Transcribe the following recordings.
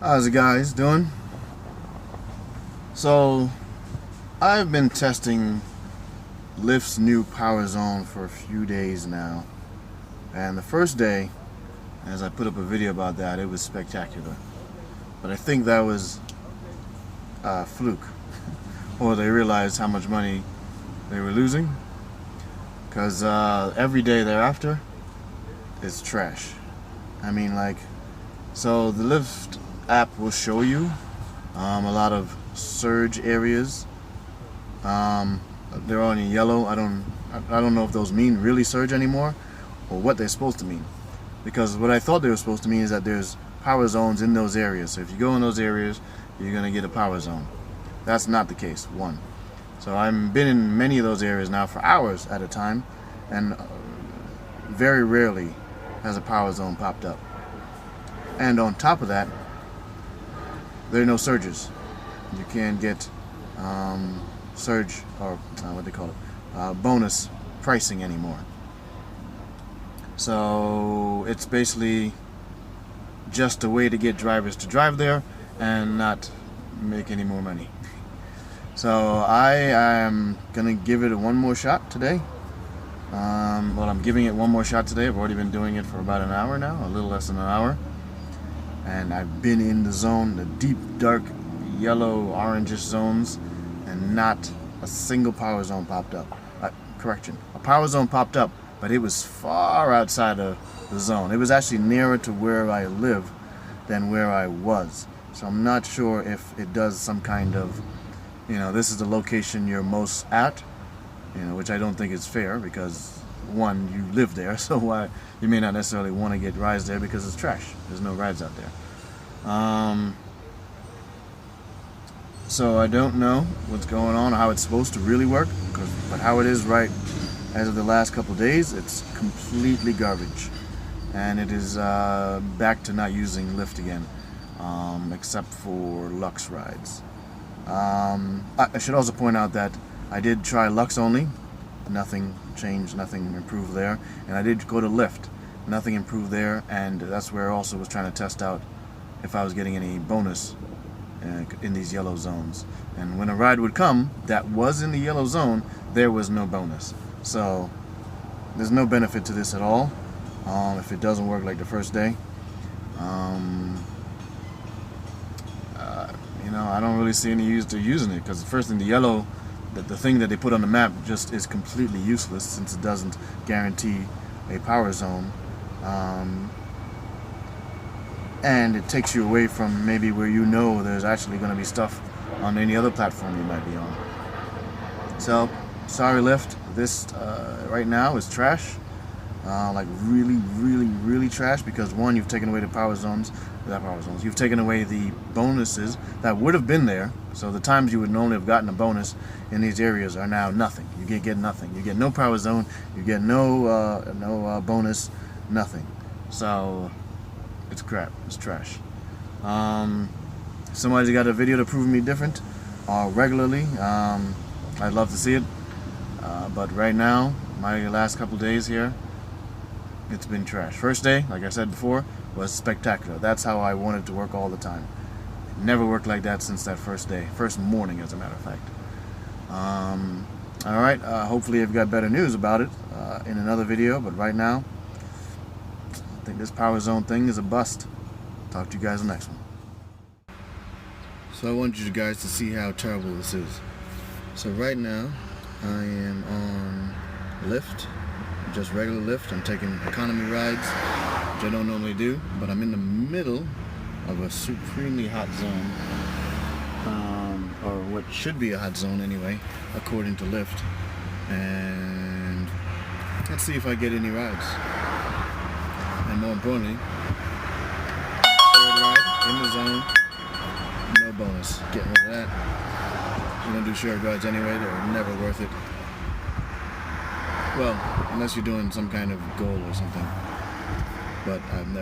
How's it guys doing? So I've been testing Lyft's new power zone for a few days now, and the first day, as I put up a video about that, it was spectacular. But I think that was a fluke, or they realized how much money they were losing, because every day thereafter it's trash. I mean, so the Lyft app will show you a lot of surge areas. They're all in yellow. I don't know if those mean really surge anymore or what they're supposed to mean, because what I thought they were supposed to mean is that there's power zones in those areas. So if you go in those areas, you're gonna get a power zone. That's not the case. One. So I've been in many of those areas now for hours at a time, and very rarely has a power zone popped up. And on top of that, there are no surges. You can't get surge, or what they call it, bonus pricing anymore. So it's basically just a way to get drivers to drive there and not make any more money. So I am gonna give it one more shot today. I'm giving it one more shot today. I've already been doing it for about an hour now, a little less than an hour. And I've been in the zone, the deep, dark, yellow, orangish zones, and not a single power zone popped up. Correction, a power zone popped up, but it was far outside of the zone. It was actually nearer to where I live than where I was. So I'm not sure if it does some kind of, this is the location you're most at, which I don't think is fair, because one, you live there, so why you may not necessarily want to get rides there because it's trash. There's no rides out there. So I don't know what's going on or how it's supposed to really work, but how it is right as of the last couple of days, it's completely garbage, and it is back to not using Lyft again, except for Lux rides. I should also point out that I did try Lux only. Nothing changed, nothing improved there. And I did go to Lyft. Nothing improved there, and that's where I also was trying to test out if I was getting any bonus in these yellow zones. And when a ride would come that was in the yellow zone, there was no bonus. So there's no benefit to this at all if it doesn't work like the first day. I don't really see any use to using it, because the first thing, the yellow, the thing that they put on the map just is completely useless, since it doesn't guarantee a power zone, and it takes you away from maybe where there's actually going to be stuff on any other platform you might be on. So sorry Lyft, this right now is trash, really, really, really trash, because one, you've taken away the power zones, you've taken away the bonuses that would have been there. So the times you would normally have gotten a bonus in these areas are now nothing. You get nothing. You get no power zone. You get no bonus. Nothing. So it's crap. It's trash. Somebody's got a video to prove me different regularly. I'd love to see it. But right now, my last couple days here, it's been trash. First day, like I said before, was spectacular. That's how I wanted to work all the time. Never worked like that since that first day, first morning, as a matter of fact. All right, hopefully I've got better news about it in another video, but right now, I think this power zone thing is a bust. Talk to you guys in the next one. So I want you guys to see how terrible this is. So right now, I am on Lyft, just regular Lyft. I'm taking economy rides, which I don't normally do, but I'm in the middle of a supremely hot zone, or what should be a hot zone anyway, according to Lyft. And let's see if I get any rides. And more importantly, third ride in the zone, no bonus. Getting rid of that. You're gonna do shared rides anyway, they're never worth it. Well, unless you're doing some kind of goal or something. But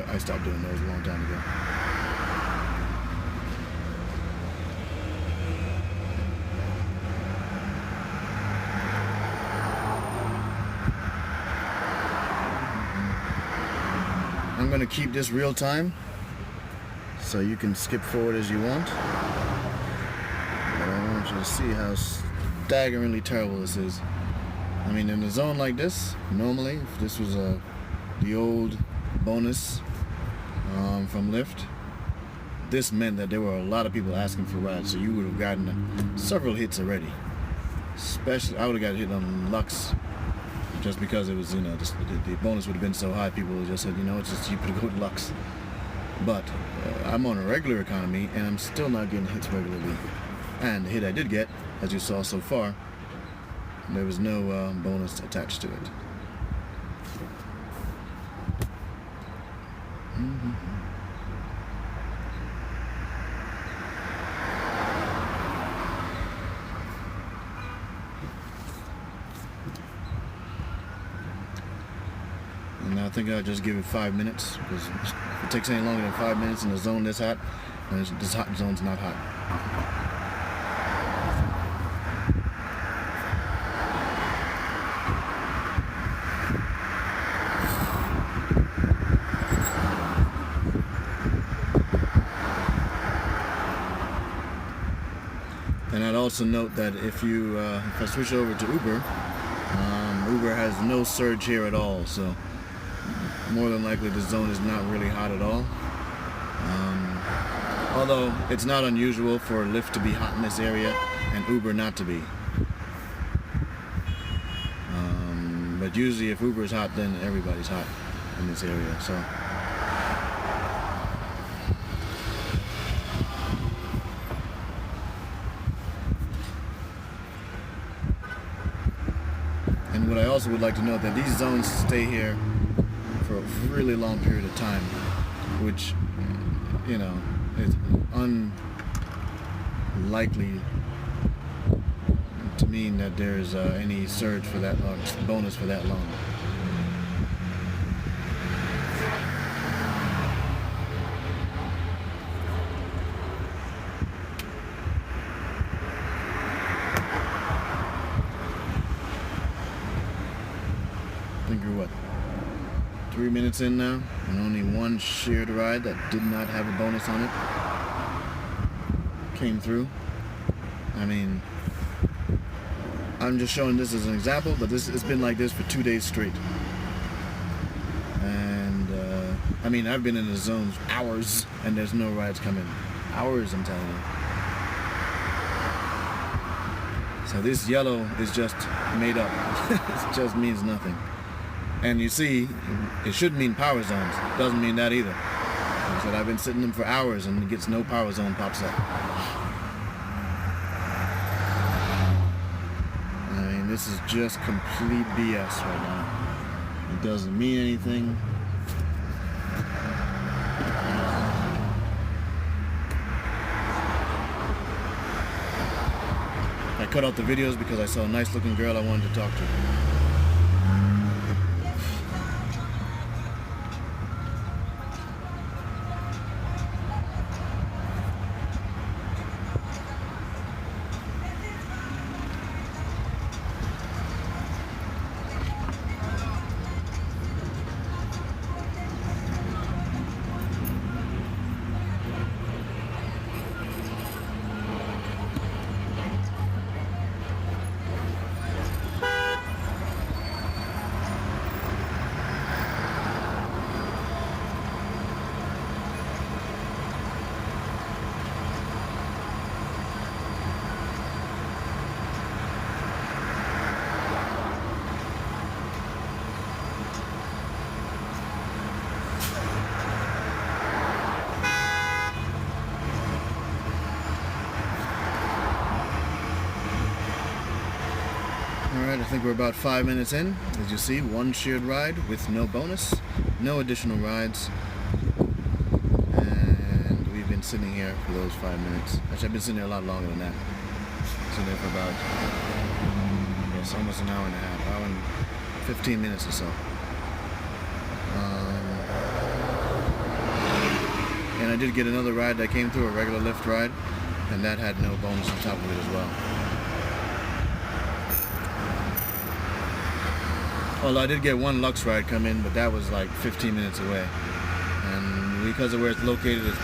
I stopped doing those a long time ago. I'm going to keep this real time so you can skip forward as you want. But I want you to see how staggeringly terrible this is. I mean, in a zone like this, normally, if this was the old bonus from Lyft, this meant that there were a lot of people asking for rides, so you would have gotten several hits already. Especially, I would have got hit on Lux, just because it was, the bonus would have been so high, people would just said, it's just cheaper to go to Lux. But I'm on a regular economy, and I'm still not getting hits regularly. And the hit I did get, as you saw so far, there was no bonus attached to it. And I think I'll just give it 5 minutes, because if it takes any longer than 5 minutes in a zone this hot, then this hot zone's not hot. And I'd also note that if I switch over to Uber, Uber has no surge here at all, so more than likely the zone is not really hot at all. Although it's not unusual for Lyft to be hot in this area and Uber not to be. But usually if Uber is hot, then everybody's hot in this area. So. And what I also would like to note that these zones stay here for a really long period of time, which, is unlikely to mean that there's any surge for that long, bonus for that long. I think you're 3 minutes in now, and only one shared ride that did not have a bonus on it came through. I mean, I'm just showing this as an example, but it's been like this for 2 days straight. And I mean, I've been in the zone for hours, and there's no rides coming. Hours, I'm telling you. So this yellow is just made up. It just means nothing. And you see, it should mean power zones. It doesn't mean that either. Like I said, I've been sitting them for hours and it gets no power zone pops up. I mean, this is just complete BS right now. It doesn't mean anything. I cut out the videos because I saw a nice looking girl I wanted to talk to. Alright, I think we're about 5 minutes in. As you see, one shared ride with no bonus, no additional rides. And we've been sitting here for those 5 minutes. Actually, I've been sitting there a lot longer than that. Sitting there for about, yes, almost an hour and a half, hour and 15 minutes or so. And I did get another ride that came through, a regular Lyft ride, and that had no bonus on top of it as well. Well, I did get one Lux ride come in, but that was like 15 minutes away. And because of where it's located, it's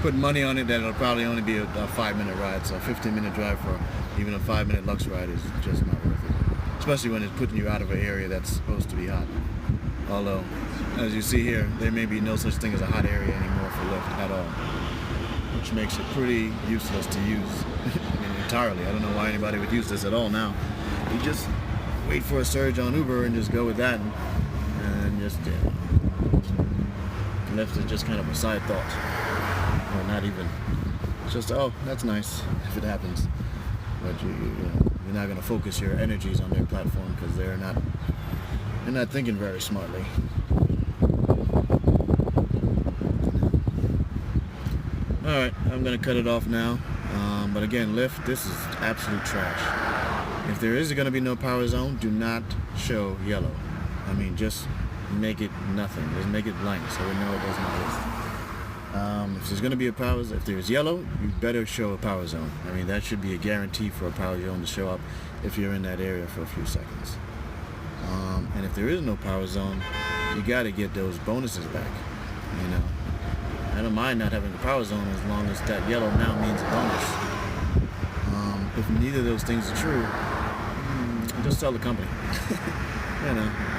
put money on it that it'll probably only be a 5-minute ride. So a 15-minute drive for even a 5-minute Lux ride is just not worth it. Especially when it's putting you out of an area that's supposed to be hot. Although, as you see here, there may be no such thing as a hot area anymore for Lyft at all, which makes it pretty useless to use entirely. I don't know why anybody would use this at all now. You just wait for a surge on Uber and just go with that, and just Lyft is just kind of a side thought, or not even. It's just, oh, that's nice if it happens, but you're not going to focus your energies on their platform because they're not thinking very smartly. All right, I'm going to cut it off now. But again, Lyft, this is absolute trash. If there is going to be no power zone, do not show yellow. I mean, just make it nothing. Just make it blank so we know it doesn't exist. If there's going to be if there's yellow, you better show a power zone. I mean, that should be a guarantee for a power zone to show up if you're in that area for a few seconds. And if there is no power zone, you got to get those bonuses back. I don't mind not having a power zone as long as that yellow now means a bonus. If neither of those things are true, just sell the company.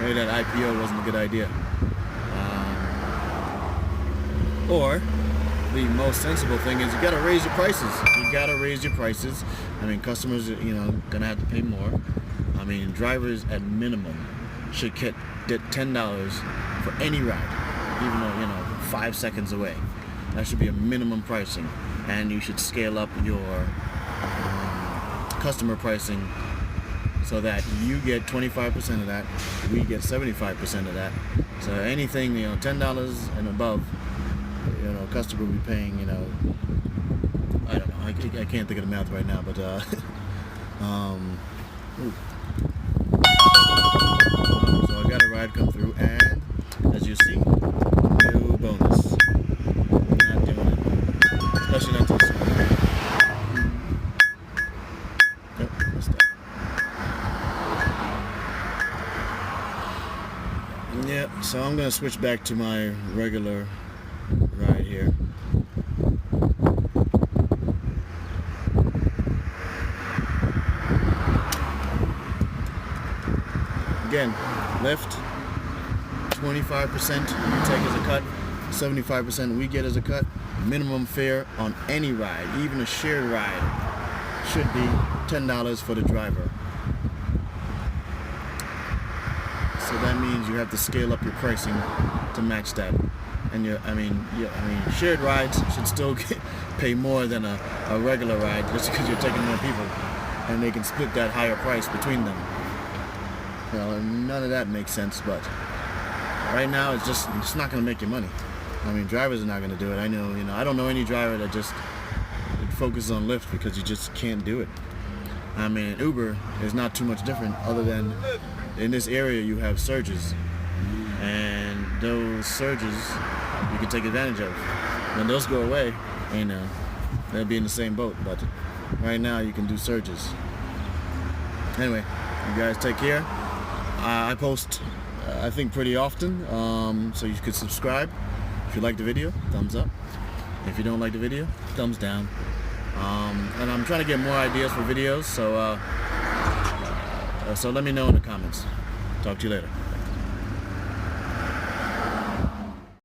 Maybe that IPO wasn't a good idea. Or the most sensible thing is you got to raise your prices. You got to raise your prices. I mean, customers are gonna have to pay more. I mean, drivers at minimum should get $10 for any ride, even though 5 seconds away. That should be a minimum pricing, and you should scale up your customer pricing so that you get 25% of that, we get 75% of that. So anything $10 and above, customer will be paying. I don't know. I can't think of the math right now, but so I got a ride come through, and as you see, no bonus. Not doing it, especially not to this one. Nope, missed that. Yeah, so I'm gonna switch back to my regular ride here. Again, Lyft, 25% we take as a cut, 75% we get as a cut. Minimum fare on any ride, even a shared ride, should be $10 for the driver. So that means you have to scale up your pricing to match that. And shared rides should still pay more than a regular ride just because you're taking more people, and they can split that higher price between them. None of that makes sense, but right now it's not going to make you money. I mean, drivers are not going to do it. I know, I don't know any driver that just focuses on Lyft because you just can't do it. I mean, Uber is not too much different, other than in this area you have surges, and those surges you can take advantage of. When those go away, they'll be in the same boat. But right now you can do surges. Anyway, you guys take care. I post, I think, pretty often, so you could subscribe. If you like the video, thumbs up. If you don't like the video, thumbs down. And I'm trying to get more ideas for videos, so let me know in the comments. Talk to you later.